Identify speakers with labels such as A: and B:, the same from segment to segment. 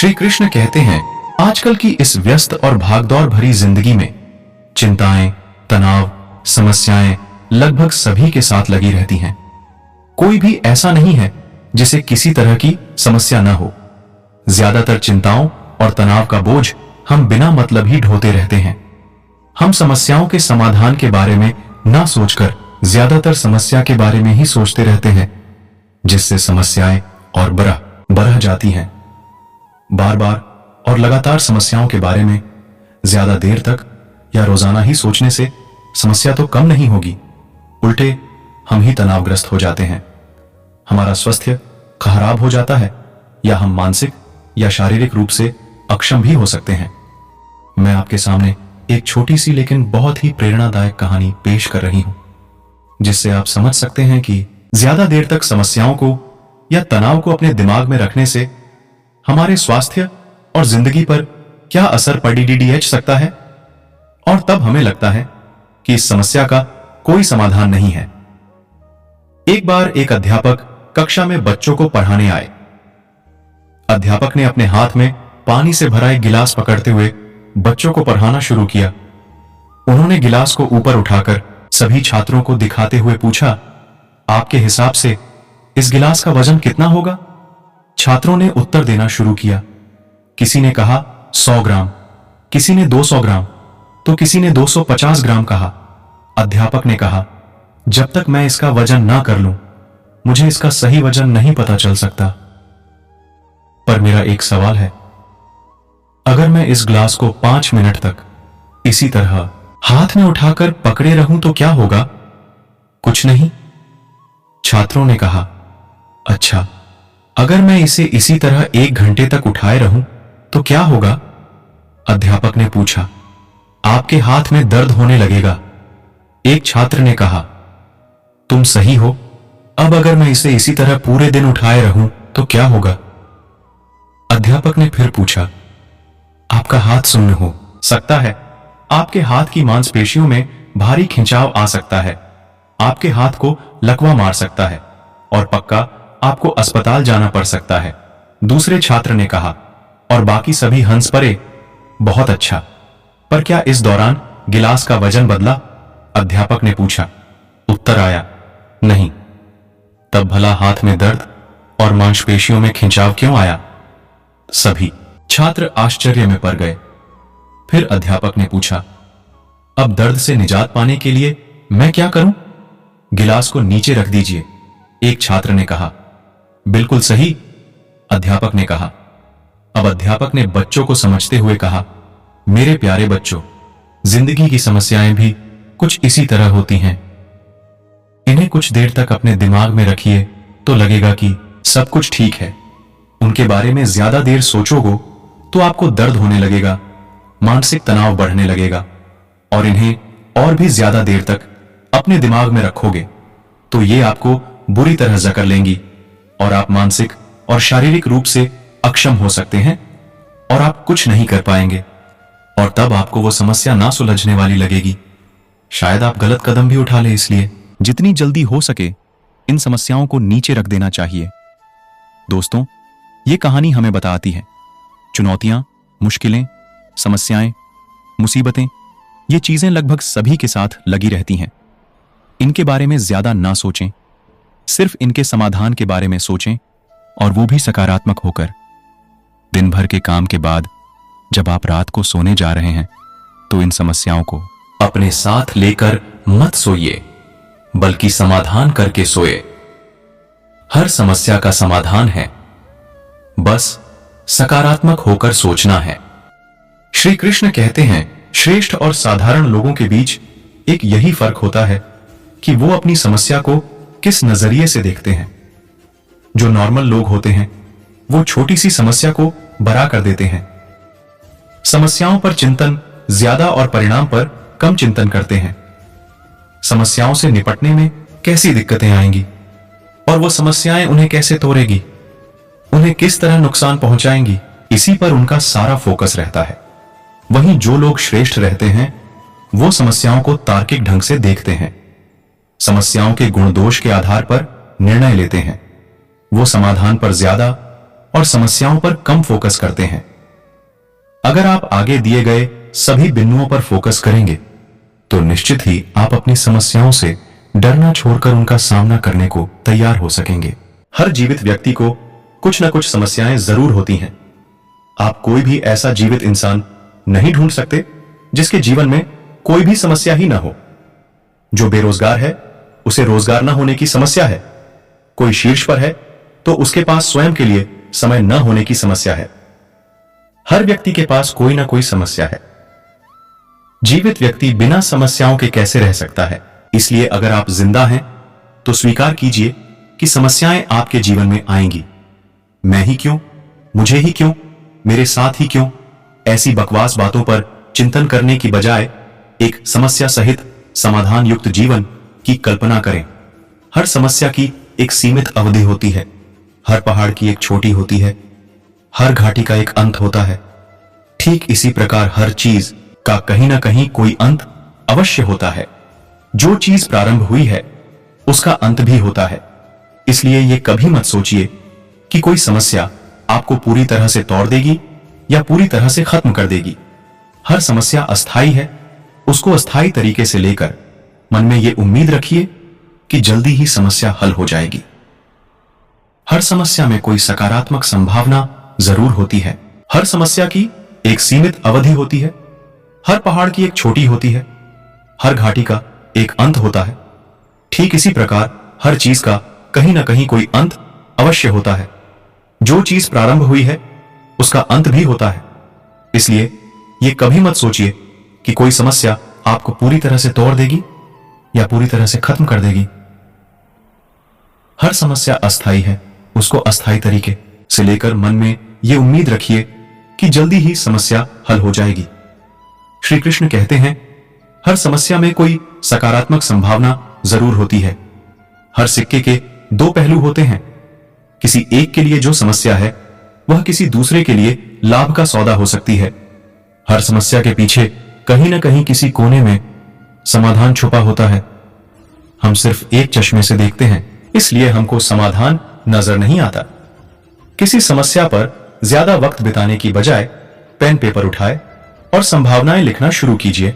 A: श्री कृष्ण कहते हैं, आजकल की इस व्यस्त और भागदौड़ भरी जिंदगी में चिंताएं, तनाव, समस्याएं लगभग सभी के साथ लगी रहती हैं। कोई भी ऐसा नहीं है जिसे किसी तरह की समस्या न हो। ज्यादातर चिंताओं और तनाव का बोझ हम बिना मतलब ही ढोते रहते हैं। हम समस्याओं के समाधान के बारे में ना सोचकर ज्यादातर समस्या के बारे में ही सोचते रहते हैं, जिससे समस्याएं और बढ़ जाती हैं। बार बार और लगातार समस्याओं के बारे में ज्यादा देर तक या रोजाना ही सोचने से समस्या तो कम नहीं होगी, उल्टे हम ही तनावग्रस्त हो जाते हैं। हमारा स्वास्थ्य खराब हो जाता है या हम मानसिक या शारीरिक रूप से अक्षम भी हो सकते हैं। मैं आपके सामने एक छोटी सी लेकिन बहुत ही प्रेरणादायक कहानी पेश कर रही हूं, जिससे आप समझ सकते हैं कि ज्यादा देर तक समस्याओं को या तनाव को अपने दिमाग में रखने से हमारे स्वास्थ्य और जिंदगी पर क्या असर पड़ सकता है। और तब हमें लगता है कि इस समस्या का कोई समाधान नहीं है। एक बार एक अध्यापक कक्षा में बच्चों को पढ़ाने आए। अध्यापक ने अपने हाथ में पानी से भरा एक गिलास पकड़ते हुए बच्चों को पढ़ाना शुरू किया। उन्होंने गिलास को ऊपर उठाकर सभी छात्रों को दिखाते हुए पूछा, आपके हिसाब से इस गिलास का वजन कितना होगा? छात्रों ने उत्तर देना शुरू किया। किसी ने कहा 100 ग्राम, किसी ने 200 ग्राम, तो किसी ने 250 ग्राम कहा। अध्यापक ने कहा, जब तक मैं इसका वजन ना कर लूं, मुझे इसका सही वजन नहीं पता चल सकता। पर मेरा एक सवाल है, अगर मैं इस ग्लास को 5 मिनट तक इसी तरह हाथ में उठाकर पकड़े रहूं तो क्या होगा? कुछ नहीं। छात्रों ने कहा, अच्छा, अगर मैं इसे इसी तरह 1 घंटे तक उठाए रहूं तो क्या होगा? अध्यापक ने पूछा, आपके हाथ में दर्द होने लगेगा। एक छात्र ने कहा, तुम सही हो, अब अगर मैं इसे इसी तरह पूरे दिन उठाए रहूं तो क्या होगा? अध्यापक ने फिर पूछा, आपका हाथ सुन्न हो सकता है, आपके हाथ की मांसपेशियों में भारी खिंचाव आ सकता है, आपके हाथ को लकवा मार सकता है और पक्का आपको अस्पताल जाना पड़ सकता है। दूसरे छात्र ने कहा, और बाकी सभी हंस पड़े। बहुत अच्छा, पर क्या इस दौरान गिलास का वजन बदला? अध्यापक ने पूछा। उत्तर आया, नहीं। तब भला हाथ में दर्द और मांसपेशियों में खिंचाव क्यों आया? सभी छात्र आश्चर्य में पड़ गए। फिर अध्यापक ने पूछा, अब दर्द से निजात पाने के लिए मैं क्या करूं? गिलास को नीचे रख दीजिए, एक छात्र ने कहा। बिल्कुल सही, अध्यापक ने कहा। अब अध्यापक ने बच्चों को समझते हुए कहा, मेरे प्यारे बच्चों, जिंदगी की समस्याएं भी कुछ इसी तरह होती हैं। इन्हें कुछ देर तक अपने दिमाग में रखिए तो लगेगा कि सब कुछ ठीक है। उनके बारे में ज्यादा देर सोचोगे तो आपको दर्द होने लगेगा, मानसिक तनाव बढ़ने लगेगा, और इन्हें और भी ज्यादा देर तक अपने दिमाग में रखोगे तो ये आपको बुरी तरह जकड़ लेंगी और आप मानसिक और शारीरिक रूप से अक्षम हो सकते हैं और आप कुछ नहीं कर पाएंगे। और तब आपको वो समस्या ना सुलझने वाली लगेगी। शायद आप गलत कदम भी उठा लें। इसलिए जितनी जल्दी हो सके इन समस्याओं को नीचे रख देना चाहिए। दोस्तों, ये कहानी हमें बताती है, चुनौतियां, मुश्किलें, समस्याएं, मुसीबतें, ये चीजें लगभग सभी के साथ लगी रहती हैं। इनके बारे में ज्यादा ना सोचें, सिर्फ इनके समाधान के बारे में सोचें, और वो भी सकारात्मक होकर। दिन भर के काम के बाद जब आप रात को सोने जा रहे हैं तो इन समस्याओं को अपने साथ लेकर मत सोइए, बल्कि समाधान करके सोए। हर समस्या का समाधान है, बस सकारात्मक होकर सोचना है। श्री कृष्ण कहते हैं, श्रेष्ठ और साधारण लोगों के बीच एक यही फर्क होता है कि वो अपनी समस्या को किस नजरिए से देखते हैं। जो नॉर्मल लोग होते हैं वो छोटी सी समस्या को बड़ा कर देते हैं। समस्याओं पर चिंतन ज्यादा और परिणाम पर कम चिंतन करते हैं। समस्याओं से निपटने में कैसी दिक्कतें आएंगी और वो समस्याएं उन्हें कैसे तोड़ेगी, उन्हें किस तरह नुकसान पहुंचाएंगी, इसी पर उनका सारा फोकस रहता है। वहीं जो लोग श्रेष्ठ रहते हैं वो समस्याओं को तार्किक ढंग से देखते हैं, समस्याओं के गुण दोष के आधार पर निर्णय लेते हैं। वो समाधान पर ज्यादा और समस्याओं पर कम फोकस करते हैं। अगर आप आगे दिए गए सभी बिंदुओं पर फोकस करेंगे तो निश्चित ही आप अपनी समस्याओं से डरना छोड़कर उनका सामना करने को तैयार हो सकेंगे। हर जीवित व्यक्ति को कुछ न कुछ समस्याएं जरूर होती हैं। आप कोई भी ऐसा जीवित इंसान नहीं ढूंढ सकते जिसके जीवन में कोई भी समस्या ही ना हो। जो बेरोजगार है उसे रोजगार न होने की समस्या है, कोई शीर्ष पर है तो उसके पास स्वयं के लिए समय न होने की समस्या है। हर व्यक्ति के पास कोई ना कोई समस्या है। जीवित व्यक्ति बिना समस्याओं के कैसे रह सकता है? इसलिए अगर आप जिंदा हैं तो स्वीकार कीजिए कि समस्याएं आपके जीवन में आएंगी। मैं ही क्यों, मुझे ही क्यों, मेरे साथ ही क्यों, ऐसी बकवास बातों पर चिंतन करने की बजाय एक समस्या सहित समाधान युक्त जीवन की कल्पना करें। हर समस्या की एक सीमित अवधि होती है, हर पहाड़ की एक चोटी होती है, हर घाटी का एक अंत होता है। ठीक इसी प्रकार हर चीज का कहीं ना कहीं कोई अंत अवश्य होता है। जो चीज प्रारंभ हुई है उसका अंत भी होता है। इसलिए यह कभी मत सोचिए कि कोई समस्या आपको पूरी तरह से तोड़ देगी या पूरी तरह से खत्म कर देगी। हर समस्या अस्थायी है। उसको अस्थायी तरीके से लेकर मन में यह उम्मीद रखिए कि जल्दी ही समस्या हल हो जाएगी। हर समस्या में कोई सकारात्मक संभावना जरूर होती है। हर समस्या की एक सीमित अवधि होती है, हर पहाड़ की एक छोटी होती है, हर घाटी का एक अंत होता है। ठीक इसी प्रकार हर चीज का कहीं ना कहीं कोई अंत अवश्य होता है। जो चीज प्रारंभ हुई है उसका अंत भी होता है। इसलिए यह कभी मत सोचिए कि कोई समस्या आपको पूरी तरह से तोड़ देगी या पूरी तरह से खत्म कर देगी। हर समस्या अस्थायी है। उसको अस्थायी तरीके से लेकर मन में यह उम्मीद रखिए कि जल्दी ही समस्या हल हो जाएगी। श्री कृष्ण कहते हैं, हर समस्या में कोई सकारात्मक संभावना जरूर होती है। हर सिक्के के दो पहलू होते हैं। किसी एक के लिए जो समस्या है वह किसी दूसरे के लिए लाभ का सौदा हो सकती है। हर समस्या के पीछे कहीं ना कहीं किसी कोने में समाधान छुपा होता है। हम सिर्फ एक चश्मे से देखते हैं, इसलिए हमको समाधान नजर नहीं आता। किसी समस्या पर ज्यादा वक्त बिताने की बजाय पेन पेपर उठाए और संभावनाएं लिखना शुरू कीजिए।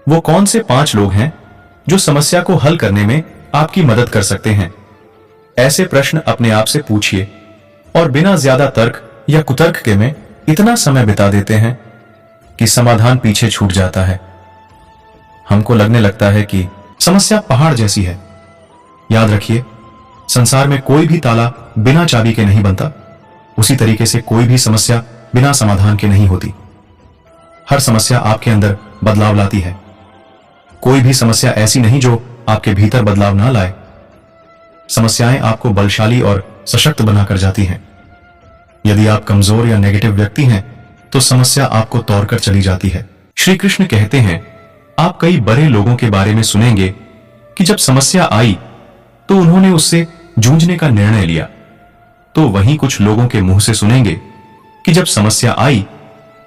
A: वो कौन से 5 लोग हैं जो समस्या को हल करने में आपकी मदद कर सकते हैं? ऐसे प्रश्न अपने आप से पूछिए और बिना ज्यादा तर्क या कुतर्क के में इतना समय बिता देते हैं कि समाधान पीछे छूट जाता है। हमको लगने लगता है कि समस्या पहाड़ जैसी है। याद रखिए, संसार में कोई भी ताला बिना चाबी के नहीं बनता। उसी तरीके से कोई भी समस्या बिना समाधान के नहीं होती। हर समस्या आपके अंदर बदलाव लाती है। कोई भी समस्या ऐसी नहीं जो आपके भीतर बदलाव ना लाए। समस्याएं आपको बलशाली और सशक्त बनाकर जाती हैं। यदि आप कमजोर या नेगेटिव व्यक्ति हैं तो समस्या आपको तोड़कर चली जाती है। श्री कृष्ण कहते हैं, आप कई बड़े लोगों के बारे में सुनेंगे कि जब समस्या आई तो उन्होंने उससे जूझने का निर्णय लिया। तो वहीं कुछ लोगों के मुंह से सुनेंगे कि जब समस्या आई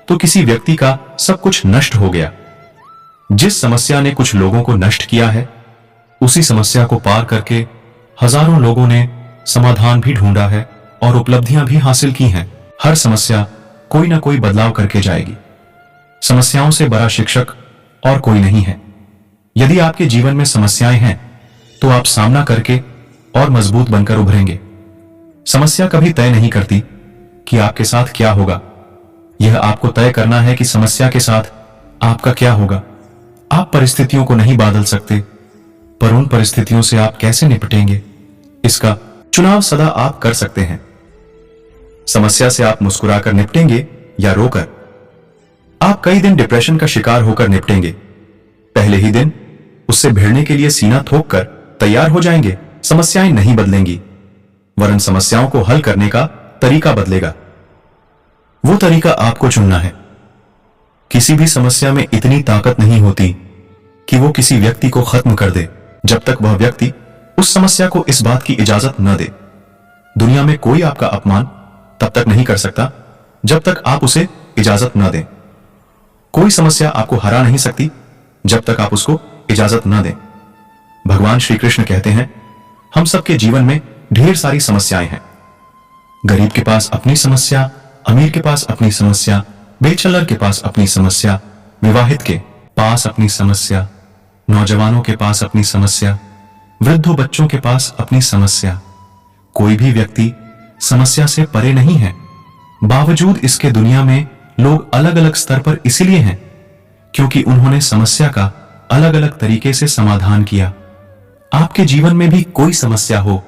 A: तो किसी व्यक्ति का सब कुछ नष्ट हो गया। जिस समस्या ने कुछ लोगों को नष्ट किया है, उसी समस्या को पार करके हजारों लोगों ने समाधान भी ढूंढा है और उपलब्धियां भी हासिल की हैं। हर समस्या कोई ना कोई बदलाव करके जाएगी। समस्याओं से बड़ा शिक्षक और कोई नहीं है। यदि आपके जीवन में समस्याएं हैं तो आप सामना करके और मजबूत बनकर उभरेंगे। समस्या कभी तय नहीं करती कि आपके साथ क्या होगा। यह आपको तय करना है कि समस्या के साथ आपका क्या होगा। आप परिस्थितियों को नहीं बदल सकते, पर उन परिस्थितियों से आप कैसे निपटेंगे, इसका चुनाव सदा आप कर सकते हैं। समस्या से आप मुस्कुराकर निपटेंगे या रोकर। आप कई दिन डिप्रेशन का शिकार होकर निपटेंगे। पहले ही दिन उससे भिड़ने के लिए सीना ठोक कर तैयार हो जाएंगे। समस्याएं नहीं बदलेंगी, वरन समस्याओं को हल करने का तरीका बदलेगा। वो तरीका आपको चुनना है। किसी भी समस्या में इतनी ताकत नहीं होती कि वो किसी व्यक्ति को खत्म कर दे, जब तक वह व्यक्ति उस समस्या को इस बात की इजाजत न दे। दुनिया में कोई आपका अपमान तब तक नहीं कर सकता जब तक आप उसे इजाजत न दें। कोई समस्या आपको हरा नहीं सकती जब तक आप उसको इजाजत न दें। भगवान श्री कृष्ण कहते हैं, हम सबके जीवन में ढेर सारी समस्याएं हैं। गरीब के पास अपनी समस्या, अमीर के पास अपनी समस्या, बेचलर के पास अपनी समस्या, विवाहित के पास अपनी समस्या, नौजवानों के पास अपनी समस्या, वृद्धों बच्चों के पास अपनी समस्या। कोई भी व्यक्ति समस्या से परे नहीं है। बावजूद इसके दुनिया में लोग अलग अलग स्तर पर इसलिए हैं क्योंकि उन्होंने समस्या का अलग अलग तरीके से समाधान किया। आपके जीवन में भी कोई समस्या हो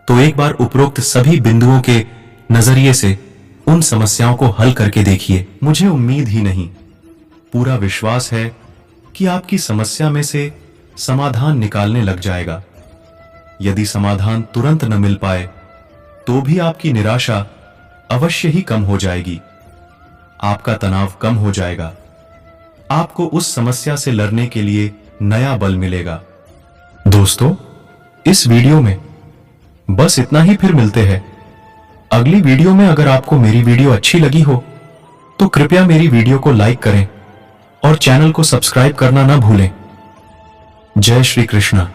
A: तो एक बार उपरोक्त सभी बिंदुओं के नजरिए से उन समस्याओं को हल करके देखिए। मुझे उम्मीद ही नहीं, पूरा विश्वास है कि आपकी समस्या में से समाधान निकालने लग जाएगा। यदि समाधान तुरंत न मिल पाए तो भी आपकी निराशा अवश्य ही कम हो जाएगी। आपका तनाव कम हो जाएगा। आपको उस समस्या से लड़ने के लिए नया बल मिलेगा। दोस्तों, इस वीडियो में बस इतना ही। फिर मिलते हैं अगली वीडियो में। अगर आपको मेरी वीडियो अच्छी लगी हो तो कृपया मेरी वीडियो को लाइक करें और चैनल को सब्सक्राइब करना ना भूलें। जय श्री कृष्ण।